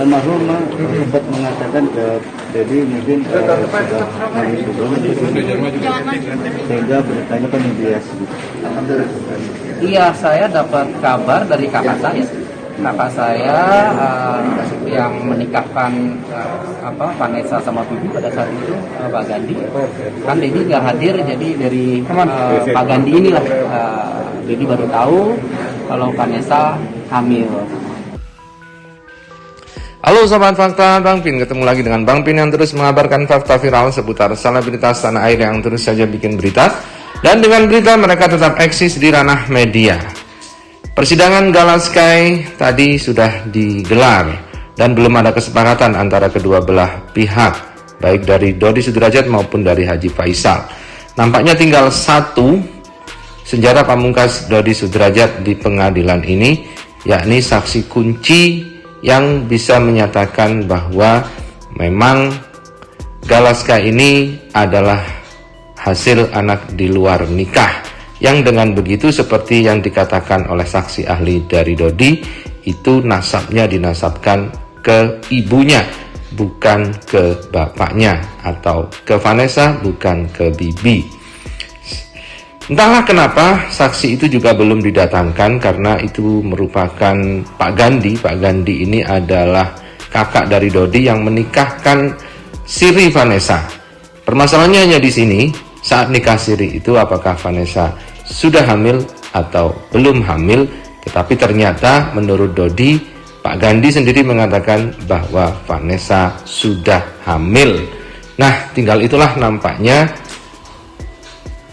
almarhum sempat mengatakan ke Dedi mungkin sudah hamil belum, sehingga beritanya kan mediasi. Iya, saya dapat kabar dari kakak saya. Kakak saya yang menikahkan Vanessa sama Bibi pada saat itu, Pak Gandhi. Kan Dedi nggak hadir, jadi dari Pak Gandhi inilah Dedi baru tahu kalau Vanessa hamil. Halo Sobat Fakta, Bang Pin ketemu lagi dengan Bang Pin yang terus mengabarkan fakta viral seputar selebritas tanah air yang terus saja bikin berita. Dan dengan berita mereka tetap eksis di ranah media. Persidangan Gala Sky tadi sudah digelar dan belum ada kesepakatan antara kedua belah pihak, baik dari Dodi Sudrajat maupun dari Haji Faisal. Nampaknya tinggal satu senjata pamungkas Dodi Sudrajat di pengadilan ini, yakni saksi kunci yang bisa menyatakan bahwa memang Gala Sky ini adalah hasil anak di luar nikah, yang dengan begitu seperti yang dikatakan oleh saksi ahli dari Dodi, itu nasabnya dinasabkan ke ibunya, bukan ke bapaknya, atau ke Vanessa, bukan ke Bibi. Entahlah kenapa saksi itu juga belum didatangkan, karena itu merupakan Pak Gandhi. Pak Gandhi ini adalah kakak dari Dodi yang menikahkan Siri Vanessa. Permasalahannya hanya di sini, saat nikah Siri itu apakah Vanessa sudah hamil atau belum hamil. Tetapi ternyata menurut Dodi, Pak Gandhi sendiri mengatakan bahwa Vanessa sudah hamil. Nah, tinggal itulah nampaknya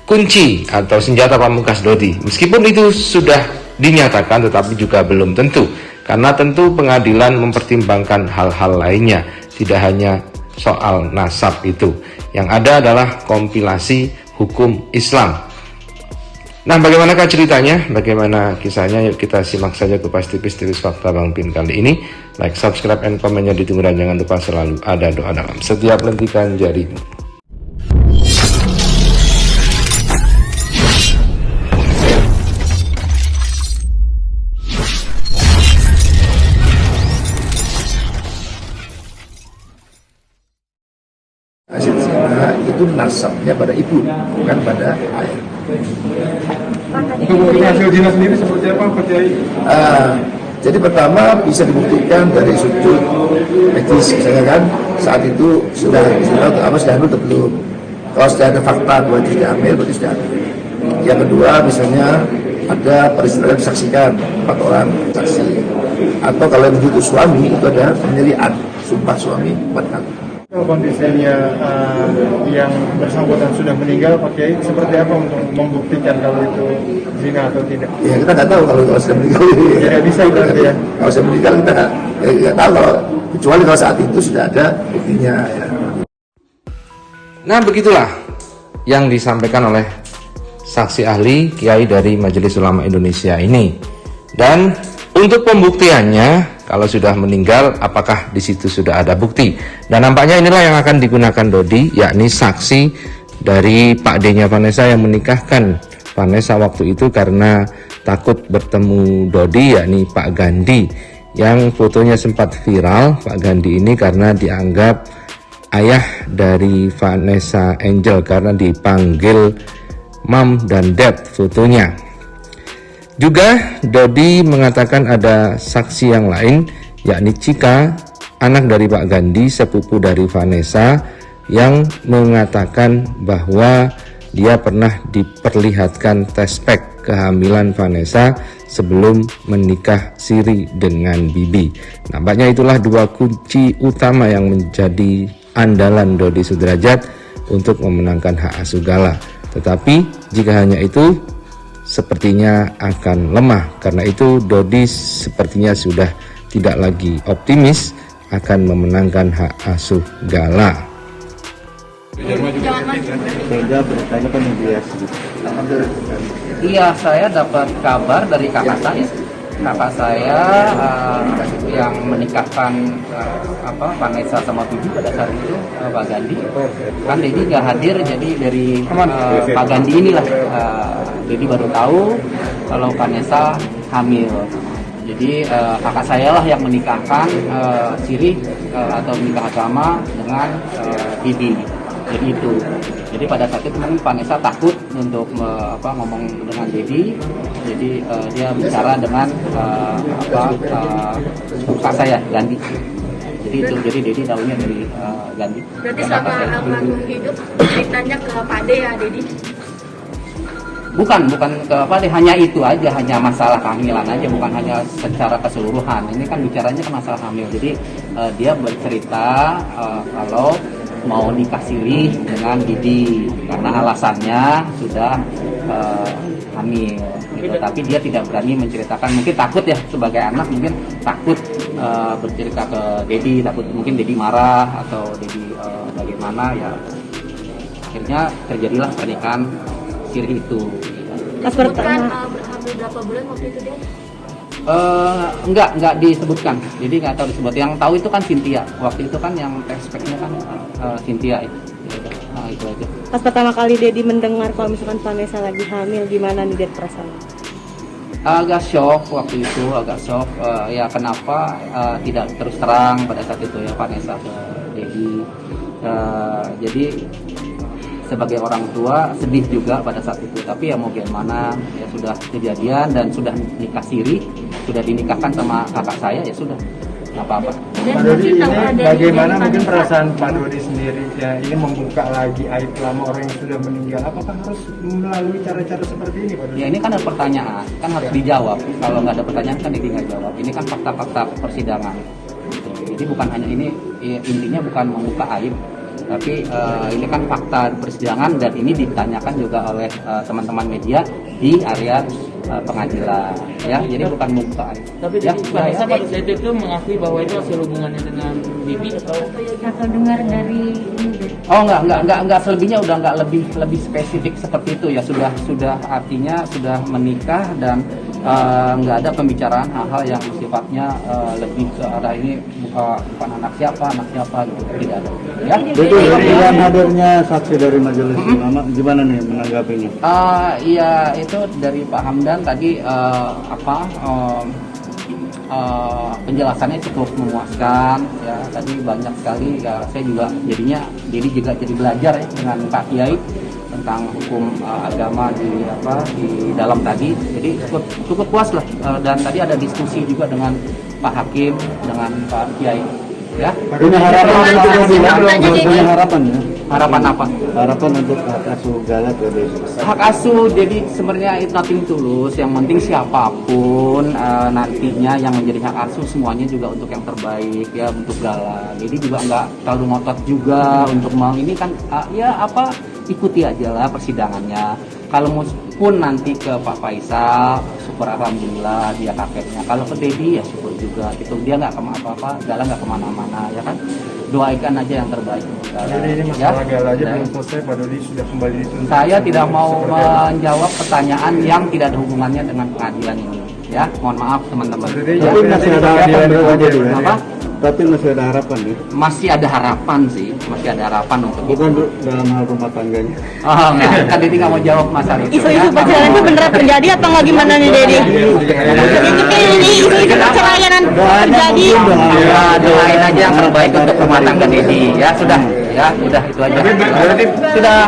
kunci atau senjata pamungkas Dodi. Meskipun itu sudah dinyatakan, tetapi juga belum tentu, karena tentu pengadilan mempertimbangkan hal-hal lainnya, tidak hanya soal nasab itu. Yang ada adalah kompilasi hukum Islam. Nah, bagaimanakah ceritanya? Bagaimana kisahnya? Yuk kita simak saja Kupas Tipis Fakta Bang Pin kali ini. Like, subscribe, and komennya ditunggu, dan jangan lupa selalu ada doa dalam setiap lentikan jarimu. Hasil zina itu nasabnya pada ibu, bukan pada ayah. Untuk hasil zina sendiri seperti apa, Pak Kiai? Jadi pertama bisa dibuktikan dari sudut etis, misalnya kan saat itu sudah hamil atau belum. Kalau sudah ada fakta bahwa itu sudah hamil, berarti sudah hamil. Yang kedua misalnya ada peristiwa yang disaksikan 4 orang saksi, atau kalau yang itu suami itu ada penyelian sumpah suami 4 kali. Kalau kondisinya yang bersangkutan sudah meninggal, Pak Kiai, seperti apa untuk membuktikan kalau itu zina atau tidak? Ya kita nggak tahu kalau sudah meninggal. Ya bisa berarti ya. Kalau sudah meninggal kita nggak tahu, kecuali kalau saat itu sudah ada buktinya. Ya. Nah, begitulah yang disampaikan oleh saksi ahli Kiai dari Majelis Ulama Indonesia ini. Dan untuk pembuktiannya, kalau sudah meninggal, apakah di situ sudah ada bukti? Dan nampaknya inilah yang akan digunakan Dodi, yakni saksi dari Pak D-nya Vanessa yang menikahkan Vanessa waktu itu karena takut bertemu Dodi, yakni Pak Gandhi, yang fotonya sempat viral. Pak Gandhi ini karena dianggap ayah dari Vanessa Angel karena dipanggil Mom dan Dad fotonya. Juga Dodi mengatakan ada saksi yang lain, yakni Cika, anak dari Pak Gandhi, sepupu dari Vanessa, yang mengatakan bahwa dia pernah diperlihatkan tespek kehamilan Vanessa sebelum menikah siri dengan Bibi. Nampaknya itulah 2 kunci utama yang menjadi andalan Dodi Sudrajat untuk memenangkan hak asuh Gala. Tetapi jika hanya itu, sepertinya akan lemah. Karena itu Dodi sepertinya sudah tidak lagi optimis akan memenangkan hak asuh Gala. Sehingga beritanya kan mediasi. Iya, saya dapat kabar dari kakak saya. Kakak saya yang menikahkan Vanessa sama Bibi pada saat itu, Pak Gandhi. Kan Dedi nggak hadir, jadi dari Pak Gandhi inilah Dedi baru tahu kalau Vanessa hamil. Jadi kakak saya lah yang menikahkan siri atau menikah agama dengan Bibi. Jadi itu. Jadi pada saat itu mungkin Vanessa takut untuk ngomong dengan Dedi. Jadi dia bicara dengan kakak saya Gandhi. Jadi itu. Jadi Dedi tahunya dari Gandhi. Berarti selama almarhum hidup ceritanya ke Pak D ya, Dedi? Bukan ke hanya itu aja, hanya masalah kehamilan aja, bukan hanya secara keseluruhan. Ini kan bicaranya kan masalah hamil. Jadi dia bercerita kalau mau nikah siri dengan Didi karena alasannya sudah hamil gitu. Tapi dia tidak berani menceritakan, mungkin takut ya, sebagai anak mungkin takut bercerita ke Dedi, takut mungkin Dedi marah atau Dedi bagaimana ya. Akhirnya terjadilah pernikahan siri itu. Pas pertama berhamil berapa bulan waktu itu dia? Enggak disebutkan. Jadi nggak tahu disebut. Yang tahu itu kan Cynthia. Waktu itu kan yang speknya kan Cynthia itu. Nah, itu aja. Pas pertama kali Dedi mendengar kalau misalkan Vanessa lagi hamil, gimana nih Dedi perasaan? Agak shock waktu itu, agak shock. Ya kenapa tidak terus terang pada saat itu ya Vanessa ke Dedi. Jadi sebagai orang tua sedih juga pada saat itu, tapi ya mau gimana, ya sudah kejadian dan sudah nikah siri, sudah dinikahkan sama kakak saya, ya sudah nggak apa-apa. Pak Dodi, ini bagaimana mungkin perasaan Pak Dodi sendiri ya, ini membuka lagi aib lama orang yang sudah meninggal, apakah harus melalui cara-cara seperti ini Pak Dodi? Ya ini kan ada pertanyaan, kan harus dijawab. Kalau nggak ada pertanyaan kan ini nggak jawab. Ini kan fakta-fakta persidangan. Jadi bukan hanya ini, intinya bukan membuka aib, tapi ini kan fakta persidangan dan ini ditanyakan juga oleh teman-teman media di area pengadilan ya, jadi bukan membuka aib. Tapi ya, Vanessa pada saat itu mengakui bahwa itu hasil hubungannya dengan Bibi atau dengar dari oh enggak selebihnya, udah enggak lebih spesifik seperti itu ya, sudah artinya sudah menikah dan nggak ada pembicaraan hal-hal yang sifatnya lebih ke arah ini bukan anak siapa gitu, tidak ada ya. Jadi dengan hadirnya saksi dari majelis ulama gimana nih menanggapinya? Iya, itu dari Pak Hamdan tadi penjelasannya cukup memuaskan ya, tadi banyak sekali ya, saya juga jadi belajar ya dengan Pak Kiai tentang hukum agama di dalam tadi, jadi cukup puas lah. Dan tadi ada diskusi juga dengan Pak Hakim, dengan Pak Kiai ya. Punya harapan ya? Harapan apa? Harapan untuk hak asuh Galat ya. Hak asuh jadi sebenarnya itu nothing tulus, yang penting siapapun nantinya yang menjadi hak asuh semuanya juga untuk yang terbaik ya, untuk Galat. Jadi juga nggak terlalu ngotot juga untuk mau ini kan ikuti aja lah persidangannya. Kalau pun nanti ke Pak Faisal, syukur alhamdulillah dia kakeknya. Kalau ke Dedi ya syukur juga gitu, dia nggak kemana-apa, Galat nggak kemana-mana ya kan. Doakan aja yang terbaik. Jadi ini masalah Galat aja belum selesai, Pak Dodi sudah kembali dituntut. Saya tidak mau menjawab pertanyaan yang tidak ada hubungannya dengan pengadilan ini ya, mohon maaf teman-teman. Tapi masih ada harapan Apa? Tapi masih ada harapan ya? Masih ada harapan sih, masih ada harapan untuk Bukan dalam hal rumah tangganya. oh enggak, kan Dedi nggak mau jawab masalah itu. Isu-isu perceraian itu beneran terjadi apa nggak, gimana nih Dedi? Ini isu-isu perceraian terjadi. Ya, doain aja yang terbaik untuk rumah tangga Dedi ya, sudah itu aja. Sudah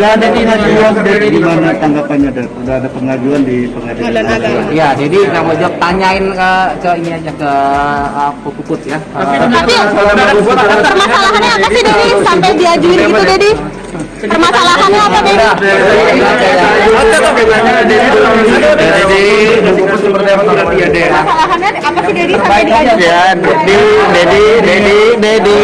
ada pengajuan dari gimana tanggapannya, sudah ada pengajuan di pengadilan. ya, jadi nggak mau jawab, tanyain ke ini aja ke Puput ya. Tapi permasalahannya apa sih Dedi sampai diajuin gitu Dedi? Permasalahannya apa Dedi? Permasalahannya apa sih Dedi sampai diajuin? Dedi.